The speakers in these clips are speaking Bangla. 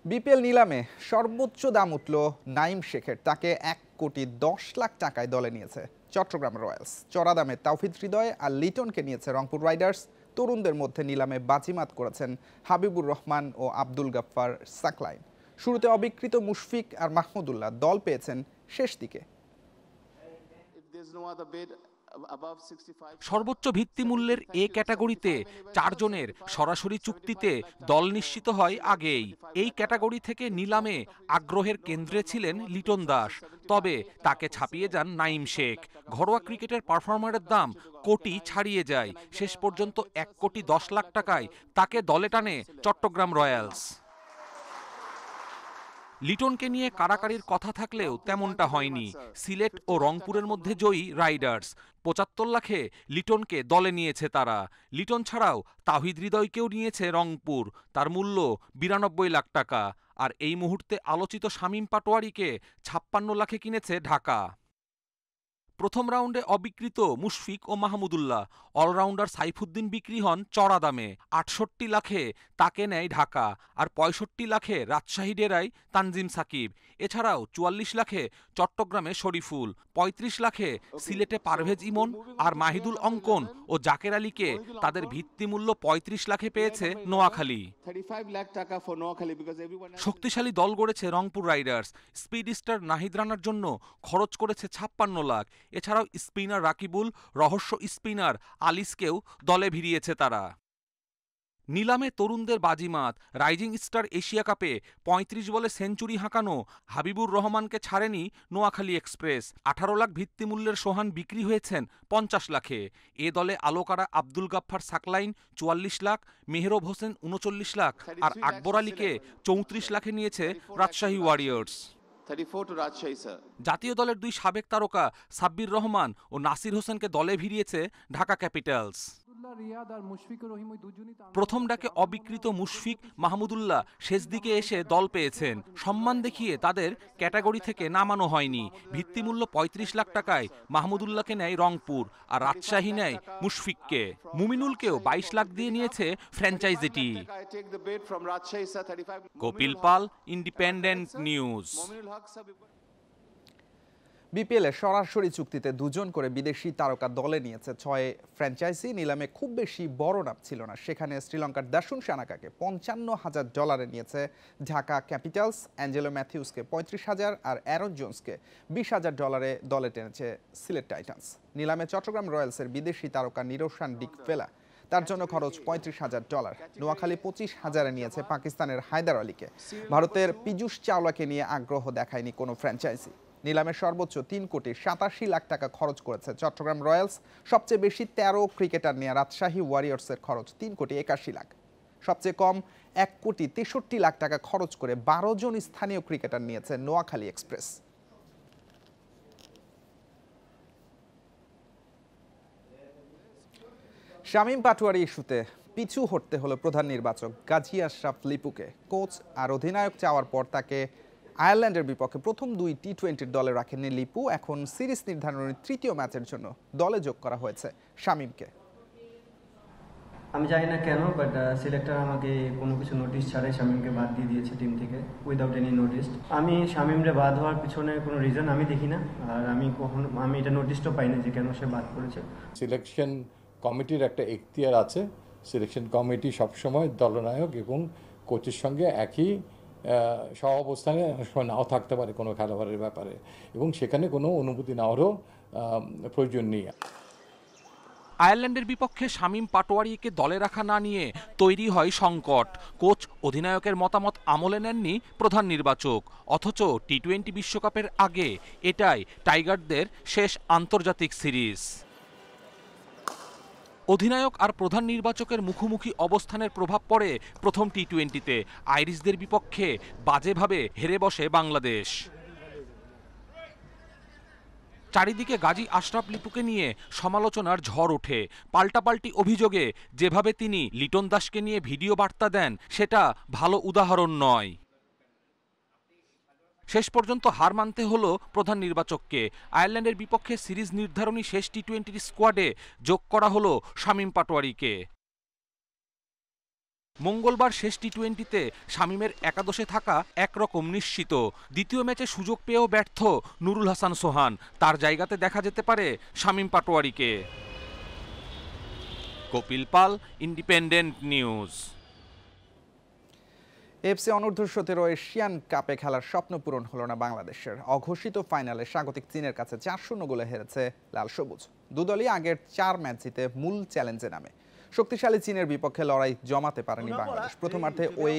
বিপিএল নিলামে সর্বোচ্চ দাম উঠল নাইম শেখের। তাকে 1,10,00,000 টাকায় দলে নিয়েছে চট্টগ্রাম রয়্যালস। চড়া দামে তাওহিদ হৃদয় আর লিটনকে নিয়েছে রংপুর রাইডার্স। তরুণদের মধ্যে নিলামে বাজিমাত করেছেন হাবিবুর রহমান ও আব্দুল গাফফার সাকলাইন। শুরুতে অবিকৃত মুশফিক আর মাহমুদুল্লাহ দল পেয়েছেন শেষ দিকে। সর্বোচ্চ ভিত্তিমূল্যের এ ক্যাটাগরিতে 4 জনের সরাসরি চুক্তিতে দল নিশ্চিত হয় আগেই। এই ক্যাটাগরি থেকে নিলামে আগ্রহের কেন্দ্রে ছিলেন লিটন দাস, তবে তাকে ছাপিয়ে যান নাইম শেখ। ঘরোয়া ক্রিকেটের পারফর্মারের দাম কোটি ছাড়িয়ে যায়। শেষ পর্যন্ত 1,10,00,000 টাকায় তাকে দলে টানে চট্টগ্রাম রয়্যালস। লিটনকে নিয়ে কারাকারির কথা থাকলেও তেমনটা হয়নি। সিলেট ও রংপুরের মধ্যে জয়ী রাইডার্স। 75 লাখে লিটনকে দলে নিয়েছে তারা। লিটন ছাড়াও তাওহিদ হৃদয়কেও নিয়েছে রংপুর, তার মূল্য 92 লাখ টাকা। আর এই মুহূর্তে আলোচিত শামীম পাটোয়ারিকে 56 লাখে কিনেছে ঢাকা। প্রথম রাউন্ডে অবিকৃত মুশফিক ও মাহমুদুল্লাহ। অলরাউন্ডার সাইফুদ্দিন বিক্রি হন চড়া দামে। 68 লাখে তাকে নেয় ঢাকা, আর 65 লাখে রাজশাহী ডেরায় তানজিম সাকিব। এছাড়াও 44 লাখে চট্টগ্রামে শরীফুল, 35 লাখে সিলেটে পারভেজ ইমন আর মাহিদুল অঙ্কন ও জাকের আলীকে তাদের ভিত্তিমূল্য 35 লাখে পেয়েছে নোয়াখালী। শক্তিশালী দল গড়েছে Rangpur riders. Speed star Nahid রানার জন্য খরচ করেছে 56 লাখ। এছাড়াও স্পিনার রাকিবুল, রহস্য স্পিনার আলিসকেও দলে ভিড়িয়েছে তারা। নিলামে তরুণদের বাজিমাত। রাইজিং স্টার এশিয়া কাপে 35 বলে সেঞ্চুরি হাঁকানো হাবিবুর রহমানকে ছাড়েনি নোয়াখালী এক্সপ্রেস। 18 লাখ ভিত্তিমূল্যের সোহান বিক্রি হয়েছেন 50 লাখে। এ দলে আলোকারা আব্দুল গাফফার সাকলাইন 44 লাখ, মেহরব হোসেন 39 লাখ আর আকবর আলীকে 34 লাখে নিয়েছে রাজশাহী ওয়ারিয়র্স। জাতীয় দলের 2 সাবেক তারকা সাব্বির রহমান ও নাসির হোসেনকে দলে ভিড়িয়েছে ঢাকা ক্যাপিটালস। প্রথম ডাকে অবিকৃত মুশফিক, মাহমুদুল্লাহ শেষ দিকে এসে দল পেয়েছেন। সম্মান দেখিয়ে তাদের ক্যাটাগরি থেকে নামানো হয়নি। ভিত্তিমূল্য 35 লাখ টাকায় মাহমুদুল্লাহকে নেয় রংপুর, আর রাজশাহী নেয় মুশফিককে। মুমিনুলকেও 22 লাখ দিয়ে নিয়েছে ফ্র্যাঞ্চাইজিটি। কপিল পাল, ইন্ডিপেন্ডেন্ট নিউজ। বিপিএলে সরাসরি চুক্তিতে 2 জন করে বিদেশি তারকা দলে নিয়েছে 6 ফ্র্যাঞ্চাইজি। নিলামে খুব বেশি বড় নাম ছিল না। সেখানে শ্রীলঙ্কার দাসুন সানাকাকে $55,000 নিয়েছে ঢাকা ক্যাপিটালস। অ্যাঞ্জেলো ম্যাথিউসকে 35,000 আর অ্যারন জোন্সকে $20,000 দলে টেনেছে সিলেট টাইটান্স। নিলামে চট্টগ্রাম রয়্যালসের বিদেশি তারকা নিরোশান ডিক ফেলা, তার জন্য খরচ $35,000। নোয়াখালী 25,000-এ নিয়েছে পাকিস্তানের হায়দার আলীকে। ভারতের পীযূষ চাওলাকে নিয়ে আগ্রহ দেখায়নি কোনো ফ্র্যাঞ্চাইজি। নিলামে সর্বোচ্চ 3,87,00,000 টাকা খরচ করেছে চট্টগ্রাম রয়্যালস। সবচেয়ে বেশি 13 ক্রিকেটার নিয়ে রাজশাহী ওয়ারিয়র্সের খরচ 3,81,00,000। সবচেয়ে কম 1,63,00,000 টাকা খরচ করে 12 জন স্থানীয় ক্রিকেটার নিয়েছে নোয়াখালী এক্সপ্রেস। শামীম পাটোয়ারি ইস্যুতে পিছু হটতে হলো প্রধান নির্বাচক গাজী আশরাফ লিপুকে। কোচ আর অধিনায়ক চাওয়ার পর তাকে আয়ারল্যান্ডের বিপক্ষে প্রথম 2 টি-20 দলে রাখেননি লিপু। এখন সিরিজ নির্ধারণের 3য় ম্যাচের জন্য দলে যোগ করা হয়েছে শামীমকে। আমি জানি না কেন, বাট সিলেক্টর আমাকে কোনো কিছু নোটিশ ছাড়াই শামীমকে বাদ দিয়ে দিয়েছে টিম থেকে, উইদাউট এনি নোটিস। আমি শামীমরে বাদ হওয়ার পিছনে কোনো রিজন আমি দেখি না, আর আমি এটা নোটিশও পাইনি যে কেন সে বাদ করেছে। সিলেকশন কমিটির একটা এখতিয়ার আছে। সিলেকশন কমিটি সবসময় দলনায়ক এবং কোচের সঙ্গে একই সহাবস্থানে নাও থাকতে পারে কোনো খেলোয়াড়ের ব্যাপারে, এবং সেখানে কোনো অনুমতি নেওয়ারও প্রয়োজন নেই। আয়ারল্যান্ডের বিপক্ষে শামীম পাটোয়ারিকে দলে রাখা না নিয়ে তৈরি হয় সংকট। কোচ অধিনায়কের মতামত আমলে নেননি প্রধান নির্বাচক। অথচ টি-20 বিশ্বকাপের আগে এটাই টাইগারদের শেষ আন্তর্জাতিক সিরিজ। অধিনায়ক আর প্রধান নির্বাচকের মুখোমুখি অবস্থানের প্রভাব পড়ে প্রথম টি-20-তে। আইরিশদের বিপক্ষে বাজেভাবে হেরে বসে বাংলাদেশ। চারিদিকে গাজী আশরাফ লিপুকে নিয়ে সমালোচনার ঝড় ওঠে। পাল্টাপাল্টি অভিযোগে যেভাবে তিনি লিটন দাসকে নিয়ে ভিডিও বার্তা দেন, সেটা ভালো উদাহরণ নয়। শেষ পর্যন্ত হার মানতে হলো প্রধান নির্বাচককে। আয়ারল্যান্ডের বিপক্ষে সিরিজ নির্ধারণী শেষ টি-20 স্কোয়াডে যোগ করা হলো শামীম পাটোয়ারিকে। মঙ্গলবার শেষ টি-20তে শামীমের একাদশে থাকা একরকম নিশ্চিত। দ্বিতীয় ম্যাচে সুযোগ পেয়েও ব্যর্থ নুরুল হাসান সোহান। তার জায়গাতে দেখা যেতে পারে শামীম পাটোয়ারীকে। কপিল পাল, ইন্ডিপেন্ডেন্ট নিউজ। এফসি অনূর্ধ্ব-17 এশিয়ান কাপে খেলার স্বপ্ন পূরণ হলো না বাংলাদেশের। অঘোষিত ফাইনালে স্বাগতিক চীনের কাছে 4-0 গোলে হেরেছে লাল সবুজ। দুদলই আগের 4 ম্যাচ জিতে মূল চ্যালেঞ্জে নামে। শক্তিশালী চীনের বিপক্ষে লড়াই জমাতে পারেনি বাংলাদেশ। প্রথমার্ধে ওই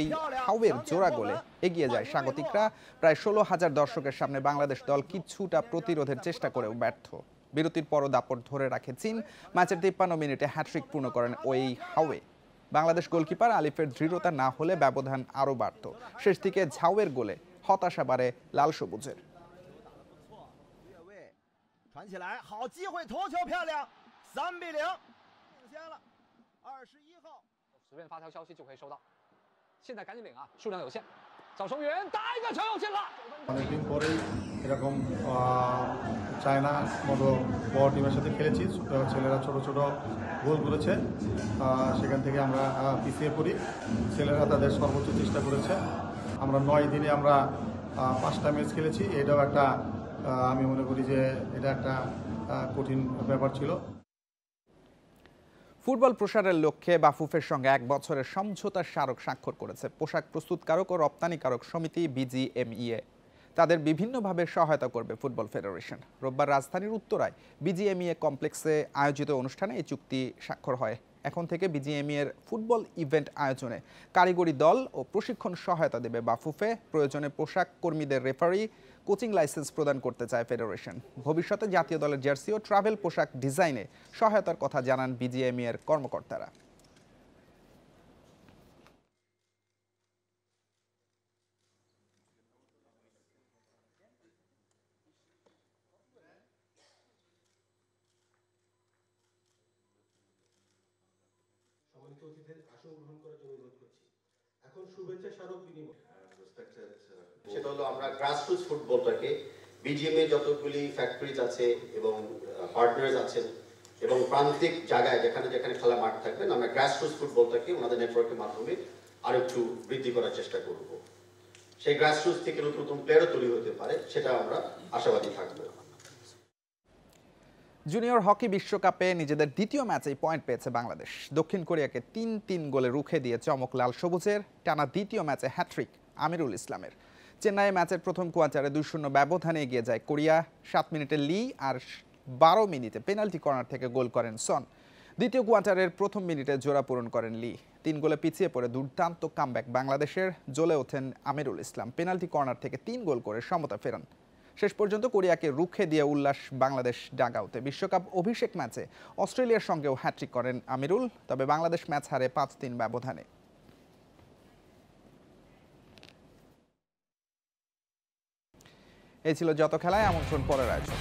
হাওয়ের জোড়া গোলে এগিয়ে যায় স্বাগতিকরা। প্রায় 16,000 দর্শকের সামনে বাংলাদেশ দল কিছুটা প্রতিরোধের চেষ্টা করেও ব্যর্থ। বিরতির পরও দাপট ধরে রাখে চীন। ম্যাচের 53 মিনিটে হ্যাট্রিক পূর্ণ করেন ওই হাওয়ে। বাংলাদেশ গোলকিপার আলিফের দৃঢ়তা না হলে ব্যবধান আরও বাড়ত। শেষ দিকে ঝাওয়ের গোলে হতাশা বাড়ে লাল সবুজের। 传起来，好机会，头球漂亮，3-0，领先了，21号。随便发条消息就可以收到，现在赶紧领啊，数量有限。找成员打一个球进了。অনেকদিন পরেই এরকম চায়না মতো বড় টিমের সাথে খেলেছি। ছেলেরা ছোট ছোট গোল করেছে, সেখান থেকে আমরা পিছিয়ে পড়ি। ছেলেরা তাদের সর্বোচ্চ চেষ্টা করেছে। আমরা 9 দিনে আমরা 5টা ম্যাচ খেলেছি। এটাও একটা আমি মনে করি যে এটা একটা কঠিন ব্যাপার ছিল। ফুটবল প্রসারের লক্ষ্যে বাফুফের সঙ্গে 1 বছরের সমঝোতা স্মারক স্বাক্ষর করেছে পোশাক প্রস্তুতকারক ও রপ্তানিকারক সমিতি বিজিএমইএ। তাদের বিভিন্নভাবে সহায়তা করবে ফুটবল ফেডারেশন। রোববার রাজধানীর উত্তরায় বিজিএমইএ কমপ্লেক্সে আয়োজিত অনুষ্ঠানে এই চুক্তি স্বাক্ষর হয়। এখন থেকে বিজিএমইএর ফুটবল ইভেন্ট আয়োজনে কারিগরি দল ও প্রশিক্ষণ সহায়তা দেবে বাফুফে। প্রয়োজনে পোশাক কর্মীদের রেফারি, কোচিং লাইসেন্স প্রদান করতে চায় ফেডারেশন। ভবিষ্যতে জাতীয় দলের জার্সি ও ট্রাভেল পোশাক ডিজাইনে সহায়তার কথা জানান বিজিএমইএর কর্মকর্তারা। এখন শুভেচ্ছা স্মারক বিনিময় সেটা হলো আমরা গ্রাসরুটস ফুটবলটাকে বিজিএমএ যতগুলি ফ্যাক্টরিজ আছে এবং পার্টনার্স আছেন এবং প্রান্তিক জায়গায় যেখানে যেখানে খেলা মাঠ থাকবেন আমরা গ্রাসরুটস ফুটবলটাকে ওনাদের নেটওয়ার্কের মাধ্যমে আরেকটু বৃদ্ধি করার চেষ্টা করব। সেই গ্রাসরুটস থেকে নতুন নতুন প্লেয়ারও তৈরি হতে পারে, সেটা আমরা আশাবাদী থাকবো। জুনিয়র হকি বিশ্বকাপে নিজেদের দ্বিতীয় ম্যাচেই পয়েন্ট পেয়েছে বাংলাদেশ। দক্ষিণ কোরিয়াকে 3-3 গোলে রুখে দিয়ে চমক লাল সবুজের। টানা দ্বিতীয় ম্যাচে হ্যাট্রিক আমিরুল ইসলামের। চেন্নাইয়ে ম্যাচের প্রথম কোয়ার্টারে 2-0 ব্যবধানে এগিয়ে যায় কোরিয়া। 7 মিনিটে লি আর 12 মিনিটে পেনাল্টি কর্নার থেকে গোল করেন সন। দ্বিতীয় কোয়ার্টারের প্রথম মিনিটে জোড়া পূরণ করেন লি। 3 গোলে পিছিয়ে পড়ে দুর্দান্ত কামব্যাক বাংলাদেশের। জ্বলে ওঠেন আমিরুল ইসলাম। পেনাল্টি কর্নার থেকে 3 গোল করে সমতা ফেরান। শেষ পর্যন্ত কোরিয়াকে রুখে দিয়ে উল্লাস বাংলাদেশ ডাগআউটে। বিশ্বকাপ অভিষেক ম্যাচে অস্ট্রেলিয়ার সঙ্গেও হ্যাট্রিক করেন আমিরুল। তবে বাংলাদেশ ম্যাচ হারে 5-3 ব্যবধানে। এই ছিল যত খেলায় আমন্ত্রণ পরের আয়োজন।